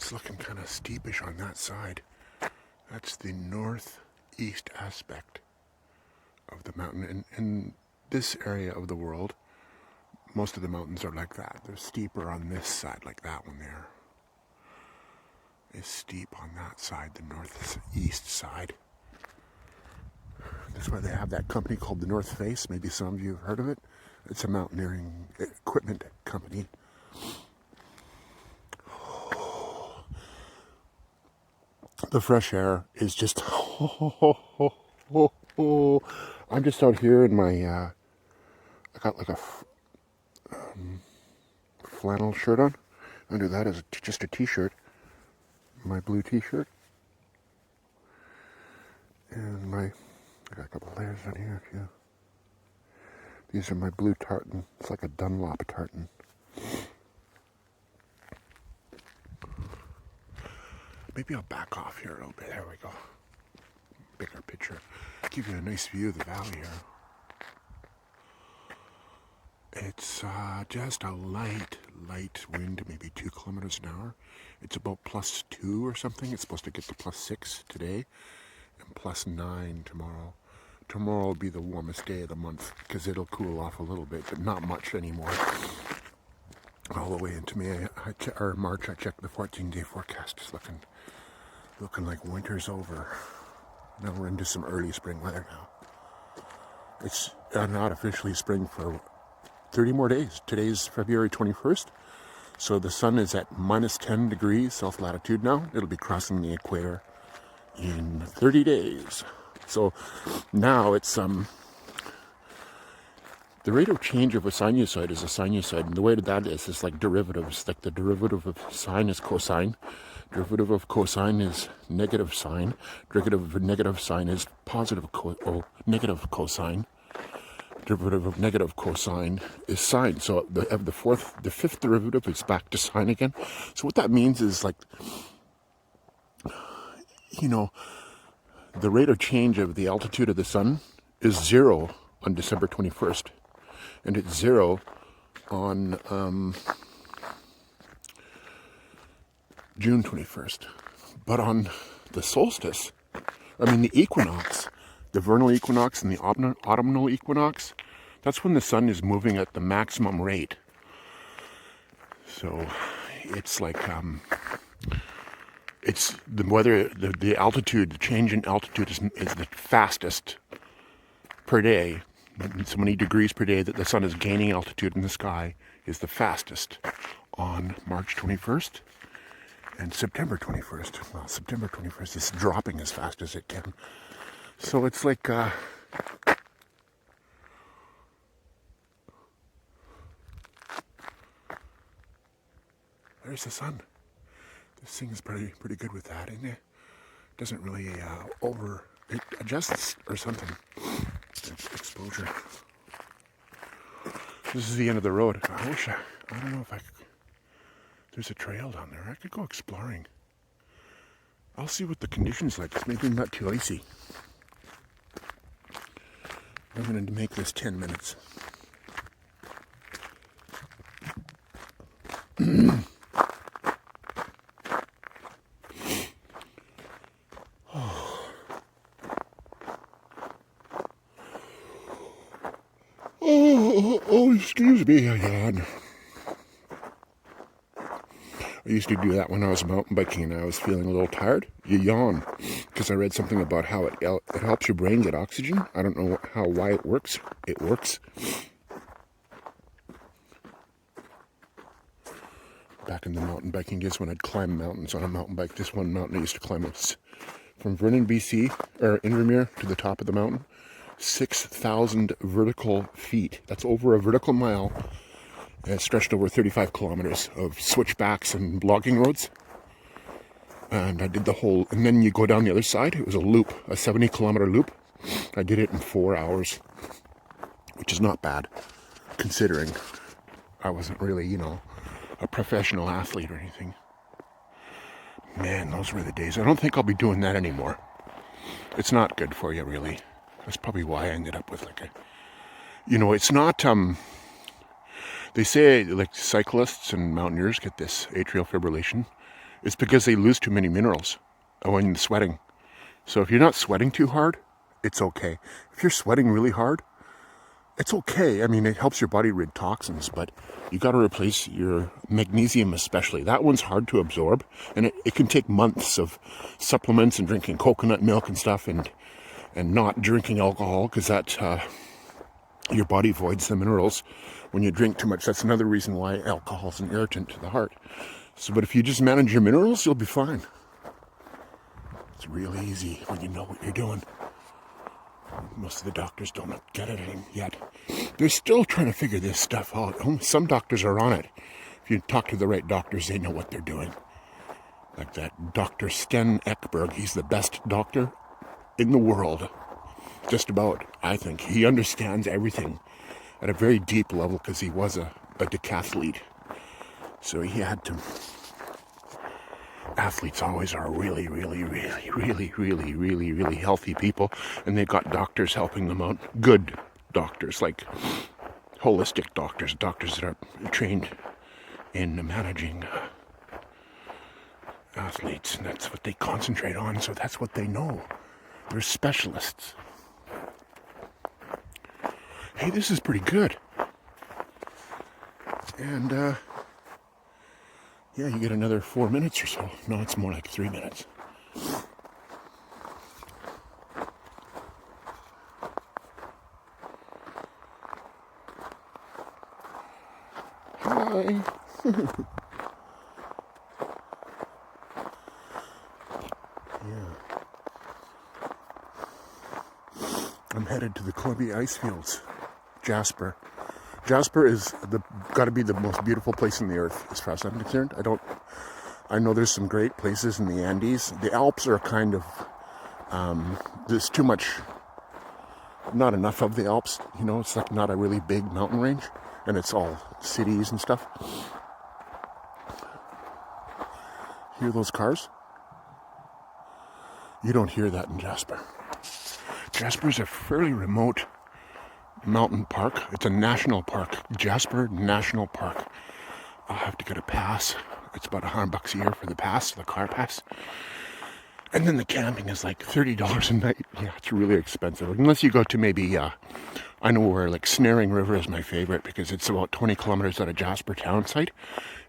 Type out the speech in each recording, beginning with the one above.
It's looking kind of steepish on that side. That's the northeast aspect of the mountain. In this area of the world, most of the mountains are like that. They're steeper on this side, like that one there is steep on that side, the northeast side. That's why they have that company called the North Face. Maybe some of you have heard of it. It's a mountaineering equipment company. The fresh air is just... I'm just out here in my... I got like a flannel shirt on. Under that is just a t-shirt. My blue t-shirt. And I got a couple layers on here too. These are my blue tartan. It's like a Dunlop tartan. Maybe I'll back off here a little bit. There we go. Bigger picture. Give you a nice view of the valley here. It's just a light wind, maybe 2 kilometers an hour. It's about +2 or something. It's supposed to get to +6 today and +9 tomorrow. Tomorrow will be the warmest day of the month because it'll cool off a little bit, but not much anymore. All the way into May or March, I checked the 14-day forecast. It's looking like winter's over. Now we're into some early spring weather now. It's not officially spring for 30 more days. Today's February 21st. So the sun is at -10 degrees south latitude now. It'll be crossing the equator in 30 days. So now it's the rate of change of a sinusoid is a sinusoid, and the way that is like derivatives. Like the derivative of sine is cosine, derivative of cosine is negative sine, derivative of negative sine is negative cosine, derivative of negative cosine is sine. So the fifth derivative is back to sine again. So what that means is like, the rate of change of the altitude of the sun is 0 on December 21st. And it's 0 on June 21st. But on the solstice, the equinox, the vernal equinox and the autumnal equinox, that's when the sun is moving at the maximum rate. So it's like... it's the weather, the altitude, the change in altitude is the fastest per day. So many degrees per day that the sun is gaining altitude in the sky is the fastest on March 21st and September 21st. Well, September 21st is dropping as fast as it can. So it's like, there's the sun. This thing is pretty good with that, isn't it? Doesn't really it adjusts or something. Exposure. This is the end of the road. I don't know if there's a trail down there. I could go exploring. I'll see what the conditions like. It's maybe not too icy. I'm going to make this 10 minutes. Oh, excuse me, I yawn. I used to do that when I was mountain biking and I was feeling a little tired. You yawn. Because I read something about how it helps your brain get oxygen. I don't know why it works. It works. Back in the mountain biking days when I'd climb mountains on a mountain bike. This one mountain I used to climb was from Vernon, BC, or Invermere to the top of the mountain. 6,000 vertical feet. That's over a vertical mile. And it stretched over 35 kilometers of switchbacks and logging roads. And I did the whole, and then you go down the other side. It was a loop, a 70-kilometer loop. I did it in 4 hours, which is not bad, considering I wasn't really, a professional athlete or anything. Man, those were the days. I don't think I'll be doing that anymore. It's not good for you, really. That's probably why I ended up with it's not, they say like cyclists and mountaineers get this atrial fibrillation It's because they lose too many minerals when you're sweating. So if you're not sweating too hard, it's okay. If you're sweating really hard, it's okay. I mean, it helps your body rid toxins, but you got to replace your magnesium especially. That one's hard to absorb, and it can take months of supplements and drinking coconut milk and stuff, and not drinking alcohol, because that your body voids the minerals when you drink too much. That's another reason why alcohol is an irritant to the heart. So, but if you just manage your minerals, you'll be fine. It's real easy when you know what you're doing. Most of the doctors don't get it yet. They're still trying to figure this stuff out. Some doctors are on it. If you talk to the right doctors, they know what they're doing. Like that Dr. Sten Ekberg, he's the best doctor in the world. Just about, I think. He understands everything at a very deep level because he was a decathlete. So he had to... Athletes always are really, really, really, really, really, really, really healthy people, and they've got doctors helping them out. Good doctors, like holistic doctors that are trained in managing athletes, and that's what they concentrate on, so that's what they know. They're specialists. Hey, this is pretty good. And, yeah, you get another 4 minutes or so. No, it's more like 3 minutes. Hi. Yeah. I'm headed to the Columbia Ice Fields. Jasper. Jasper is got to be the most beautiful place on the earth, as far as I'm concerned. I know there's some great places in the Andes. The Alps are kind of, there's too much, not enough of the Alps. You know, it's like not a really big mountain range, and it's all cities and stuff. Hear those cars? You don't hear that in Jasper. Jasper's a fairly remote mountain park. It's a national park. Jasper National Park. I'll have to get a pass. It's about $100 a year for the pass, the car pass. And then the camping is like $30 a night. Yeah, it's really expensive. Unless you go to maybe, I know where, like Snaring River is my favorite because it's about 20 kilometers out of Jasper town site.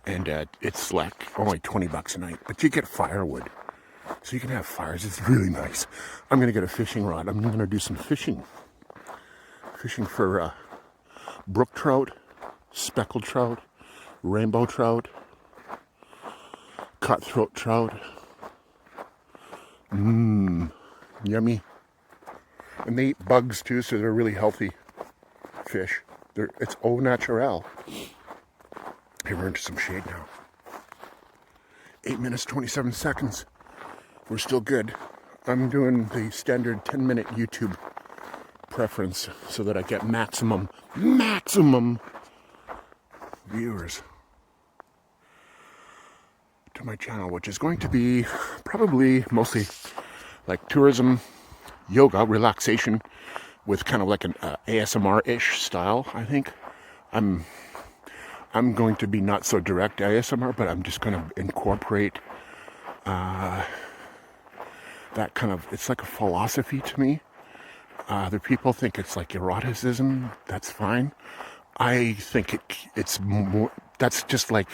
And it's like only $20 a night. But you get firewood. So you can have fires. It's really nice. I'm going to get a fishing rod. I'm going to do some fishing. Fishing for brook trout, speckled trout, rainbow trout, cutthroat trout. Yummy. And they eat bugs too, so they're really healthy fish. It's au naturel. Hey, we're into some shade now. 8 minutes, 27 seconds. We're still good. I'm doing the standard 10-minute YouTube preference so that I get maximum viewers to my channel, which is going to be probably mostly like tourism, yoga, relaxation with kind of like an ASMR-ish style. I think I'm going to be not so direct ASMR, but I'm just going to incorporate that kind of, it's like a philosophy to me. Other people think it's like eroticism. That's fine. I think it's more, that's just like,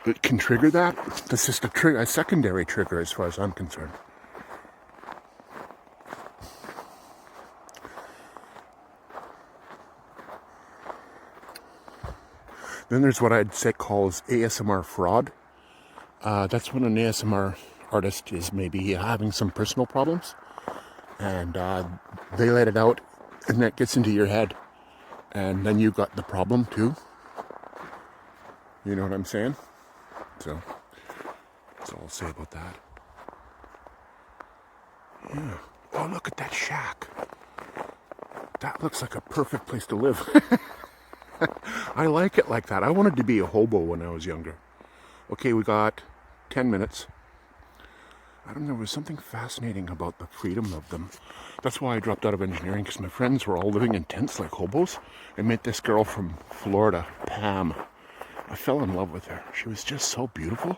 it can trigger that. That's just a secondary trigger as far as I'm concerned. Then there's what I'd say calls ASMR fraud. That's when an ASMR artist is maybe having some personal problems, and they let it out, and that gets into your head, and then you got the problem too. You know what I'm saying? So that's all I'll say about that. Yeah. Oh, look at that shack. That looks like a perfect place to live. I like it like that. I wanted to be a hobo when I was younger. Okay, we got 10 minutes. I don't know, there was something fascinating about the freedom of them. That's why I dropped out of engineering, because my friends were all living in tents like hobos. I met this girl from Florida, Pam. I fell in love with her. She was just so beautiful.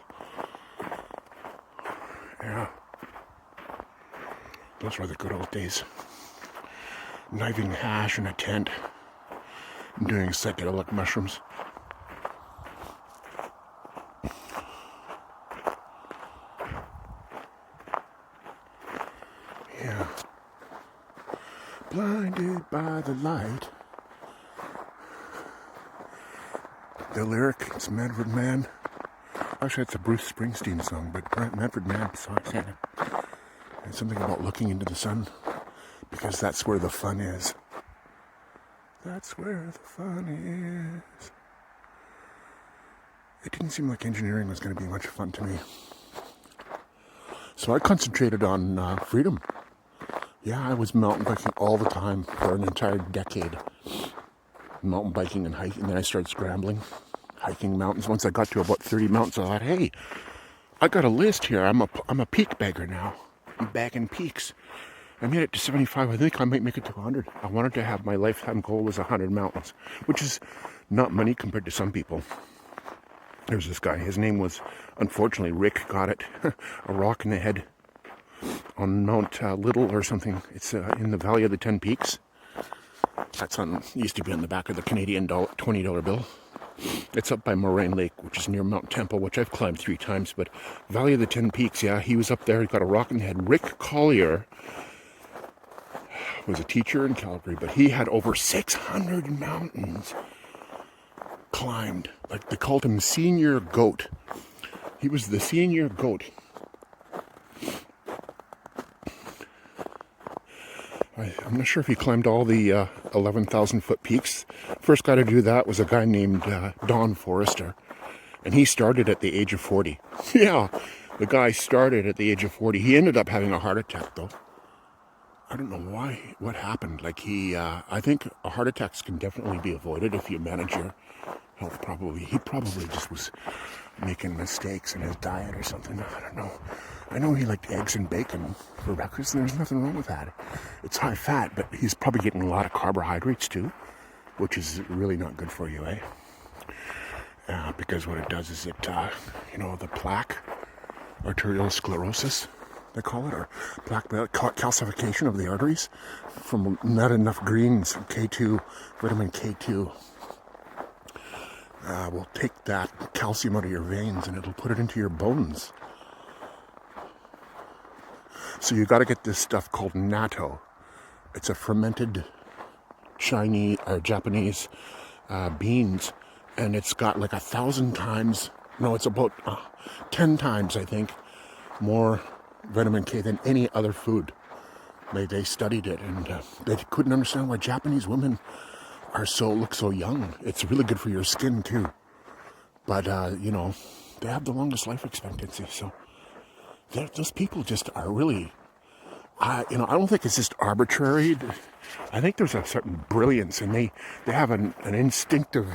Yeah. Those were the good old days. Knifing hash in a tent. And doing psychedelic mushrooms. Yeah. Blinded by the light. The lyric, it's Manfred Mann. Actually, it's a Bruce Springsteen song, but Manfred Mann sang it. It's something about looking into the sun, because that's where the fun is. That's where the fun is. It didn't seem like engineering was going to be much fun to me. So I concentrated on freedom. Yeah, I was mountain biking all the time for an entire decade. Mountain biking and hiking, and then I started scrambling, hiking mountains. Once I got to about 30 mountains, I thought, hey, I got a list here. I'm a peak bagger now. I'm bagging peaks. I made it to 75. I think I might make it to 100. I wanted to have, my lifetime goal was 100 mountains, which is not many compared to some people. There's this guy. His name was, unfortunately, Rick got it. A rock in the head on Mount Little or something. It's in the Valley of the Ten Peaks. That's used to be on the back of the Canadian $20 bill. It's up by Moraine Lake, which is near Mount Temple, which I've climbed 3 times. But Valley of the Ten Peaks, yeah, he was up there. He got a rock in the head. Rick Collier was a teacher in Calgary, but he had over 600 mountains climbed. Like, they called him Senior Goat. He was the senior goat. I'm not sure if he climbed all the 11,000 foot peaks. First guy to do that was a guy named Don Forrester. And he started at the age of 40. Yeah, the guy started at the age of 40. He ended up having a heart attack, though. I don't know why, what happened. Like I think heart attacks can definitely be avoided if you manage your health properly. He probably just was making mistakes in his diet or something. I don't know. I know he liked eggs and bacon for breakfast, and there's nothing wrong with that. It's high fat, but he's probably getting a lot of carbohydrates too, which is really not good for you, eh? Because what it does is it, the plaque, arterial sclerosis, they call it, or plaque calcification of the arteries from not enough greens, K2, vitamin K2. Will take that calcium out of your veins and it'll put it into your bones. So you got to get this stuff called natto. It's a fermented Chinese or Japanese beans, and it's got like 1,000 times. No, it's about 10 times, I think, more vitamin K than any other food. They studied it, and they couldn't understand why Japanese women look so young. It's really good for your skin too. But they have the longest life expectancy. So those people just are really, I don't think it's just arbitrary. I think there's a certain brilliance, and they have an instinctive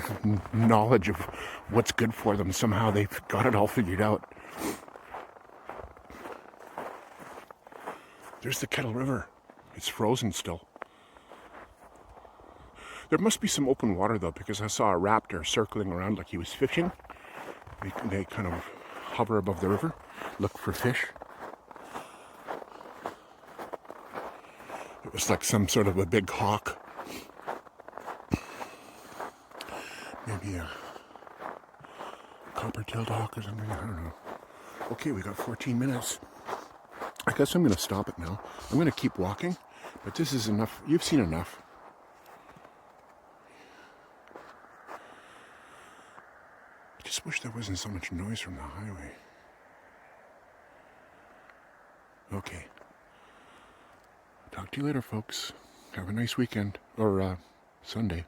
knowledge of what's good for them. Somehow they've got it all figured out. There's the Kettle River. It's frozen still. There must be some open water though, because I saw a raptor circling around like he was fishing. They kind of hover above the river, look for fish. It was like some sort of a big hawk. Maybe a copper-tailed hawk or something, I don't know. Okay, we got 14 minutes. I guess I'm going to stop it now. I'm going to keep walking, but this is enough. You've seen enough. I just wish there wasn't so much noise from the highway. Okay. Talk to you later, folks. Have a nice weekend. Or Sunday.